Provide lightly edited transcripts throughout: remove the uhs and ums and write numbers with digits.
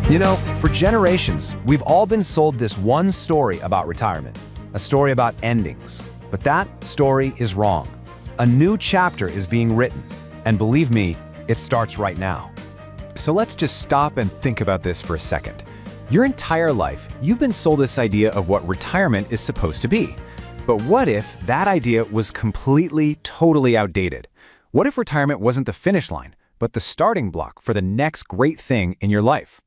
You know, for generations, we've all been sold this one story about retirement, a story about endings. But that story is wrong. A new chapter is being written, and believe me, it starts right now. So let's just stop and think about this for a second. Your entire life, you've been sold this idea of what retirement is supposed to be. But what if that idea was completely, totally outdated? What if retirement wasn't the finish line, but the starting block for the next great thing in your life?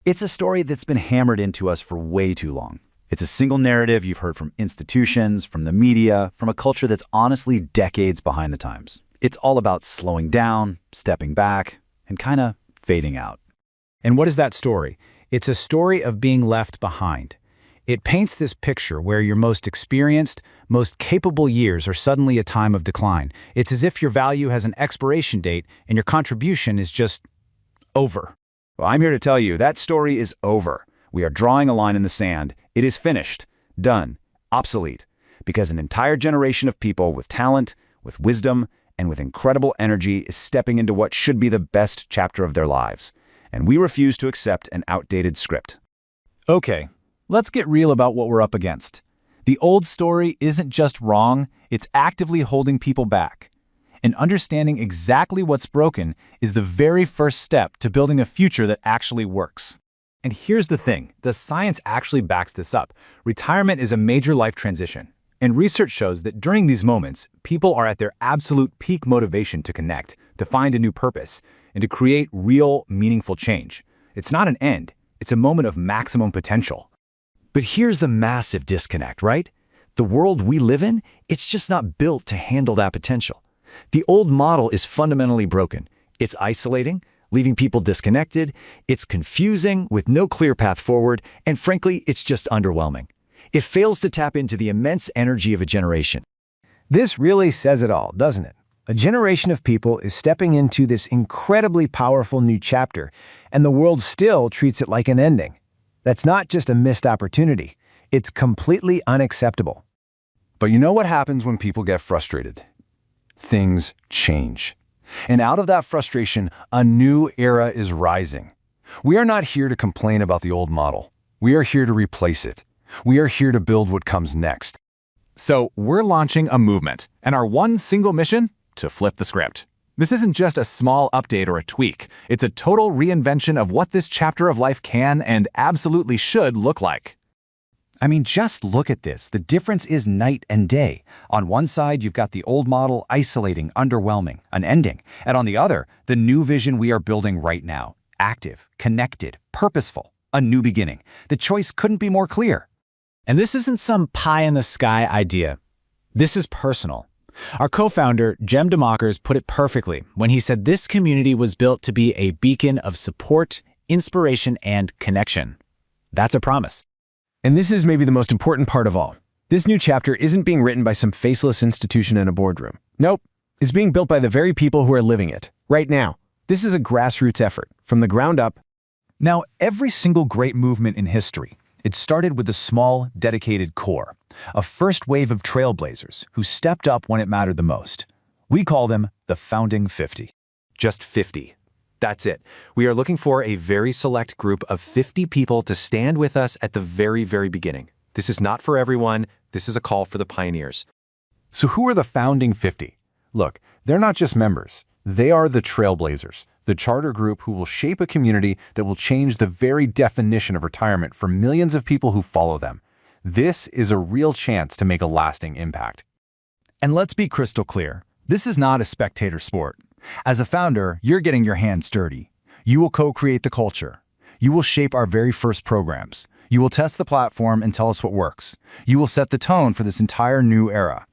It's a story that's been hammered into us for way too long. It's a single narrative you've heard from institutions, from the media, from a culture that's honestly decades behind the times. It's all about slowing down, stepping back, and kind of fading out. And what is that story? It's a story of being left behind. It paints this picture where your most experienced, most capable years are suddenly a time of decline. It's as if your value has an expiration date and your contribution is just over. Well, I'm here to tell you that story is over. We are drawing a line in the sand. It is finished, done, obsolete, because an entire generation of people with talent, with wisdom, and with incredible energy is stepping into what should be the best chapter of their lives. And we refuse to accept an outdated script. Okay, let's get real about what we're up against. The old story isn't just wrong, it's actively holding people back. And understanding exactly what's broken is the very first step to building a future that actually works. And here's the thing, the science actually backs this up. Retirement is a major life transition. And research shows that during these moments, people are at their absolute peak motivation to connect, to find a new purpose, and to create real, meaningful change. It's not an end, it's a moment of maximum potential. But here's the massive disconnect, right? The world we live in, it's just not built to handle that potential. The old model is fundamentally broken. It's isolating, leaving people disconnected, it's confusing with no clear path forward, and frankly, it's just underwhelming. It fails to tap into the immense energy of a generation. This really says it all, doesn't it? A generation of people is stepping into this incredibly powerful new chapter, and the world still treats it like an ending. That's not just a missed opportunity. It's completely unacceptable. But you know what happens when people get frustrated? Things change. And out of that frustration, a new era is rising. We are not here to complain about the old model. We are here to replace it. We are here to build what comes next. So we're launching a movement, and our one single mission? To flip the script. This isn't just a small update or a tweak. It's a total reinvention of what this chapter of life can and absolutely should look like. I mean, just look at this. The difference is night and day. On one side, you've got the old model, isolating, underwhelming, an ending. And on the other, the new vision we are building right now. Active, connected, purposeful, a new beginning. The choice couldn't be more clear. And this isn't some pie-in-the-sky idea. This is personal. Our co-founder, Jem Demakers, put it perfectly when he said this community was built to be a beacon of support, inspiration, and connection. That's a promise. And this is maybe the most important part of all. This new chapter isn't being written by some faceless institution in a boardroom. Nope, it's being built by the very people who are living it, right now. This is a grassroots effort, from the ground up. Now, every single great movement in history, it started with a small, dedicated core, a first wave of trailblazers who stepped up when it mattered the most. We call them the Founding 50. Just 50. That's it. We are looking for a very select group of 50 people to stand with us at the very, very beginning. This is not for everyone. This is a call for the pioneers. So who are the Founding 50? Look, they're not just members. They are the trailblazers, the charter group who will shape a community that will change the very definition of retirement for millions of people who follow them. This is a real chance to make a lasting impact. And let's be crystal clear. This is not a spectator sport. As a founder, you're getting your hands dirty. You will co-create the culture. You will shape our very first programs. You will test the platform and tell us what works. You will set the tone for this entire new era.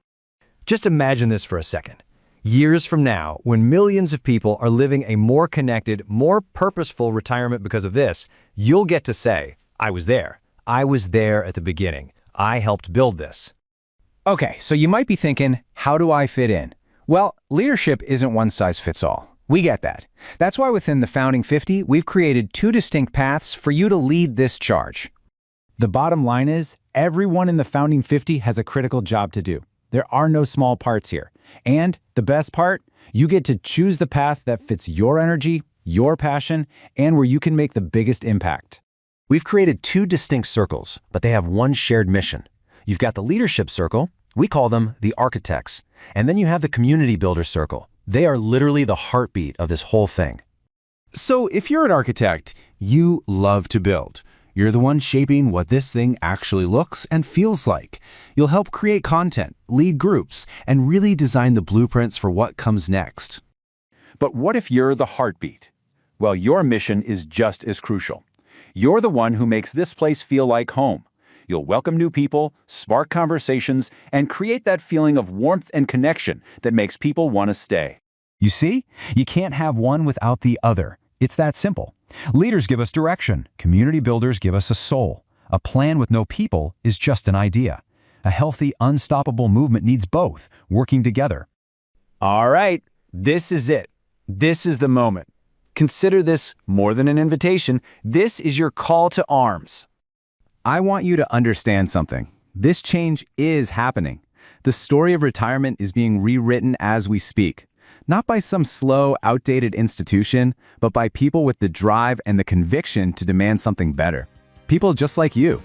Just imagine this for a second. Years from now, when millions of people are living a more connected, more purposeful retirement because of this, you'll get to say, I was there. I was there at the beginning. I helped build this. Okay, so you might be thinking, how do I fit in? Well, leadership isn't one size fits all. We get that. That's why within the Founding 50, we've created two distinct paths for you to lead this charge. The bottom line is, everyone in the Founding 50 has a critical job to do. There are no small parts here. And the best part, you get to choose the path that fits your energy, your passion, and where you can make the biggest impact. We've created 2 distinct circles, but they have one shared mission. You've got the leadership circle, we call them the architects, and then you have the community builder circle. They are literally the heartbeat of this whole thing. So if you're an architect, you love to build. You're the one shaping what this thing actually looks and feels like. You'll help create content, lead groups, and really design the blueprints for what comes next. But what if you're the heartbeat? Well, your mission is just as crucial. You're the one who makes this place feel like home. You'll welcome new people, spark conversations, and create that feeling of warmth and connection that makes people want to stay. You see, you can't have one without the other. It's that simple. Leaders give us direction. Community builders give us a soul. A plan with no people is just an idea. A healthy, unstoppable movement needs both, working together. All right, this is it. This is the moment. Consider this more than an invitation. This is your call to arms. I want you to understand something. This change is happening. The story of retirement is being rewritten as we speak. Not by some slow, outdated institution, but by people with the drive and the conviction to demand something better. People just like you.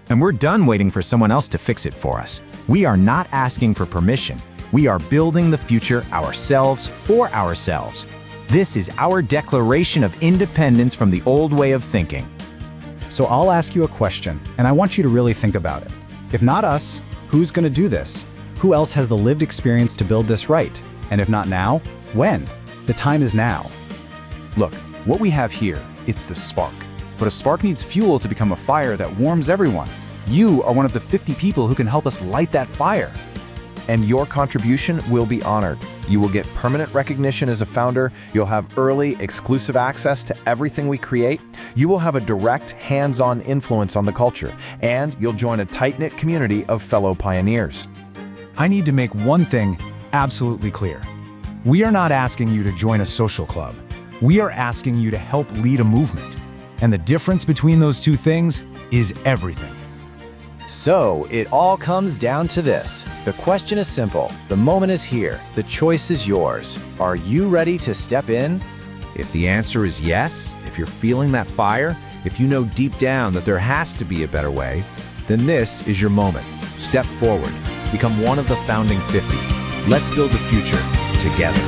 And we're done waiting for someone else to fix it for us. We are not asking for permission. We are building the future ourselves for ourselves. This is our declaration of independence from the old way of thinking. So I'll ask you a question, and I want you to really think about it. If not us, who's going to do this? Who else has the lived experience to build this right? And if not now, when? The time is now. Look, what we have here, it's the spark. But a spark needs fuel to become a fire that warms everyone. You are one of the 50 people who can help us light that fire. And your contribution will be honored. You will get permanent recognition as a founder. You'll have early, exclusive access to everything we create. You will have a direct, hands-on influence on the culture. And you'll join a tight-knit community of fellow pioneers. I need to make one thing absolutely clear. We are not asking you to join a social club. We are asking you to help lead a movement. And the difference between those two things is everything. So, it all comes down to this. The question is simple. The moment is here. The choice is yours. Are you ready to step in? If the answer is yes, if you're feeling that fire, if you know deep down that there has to be a better way, then this is your moment. Step forward. Become one of the founding 50. Let's build the future together.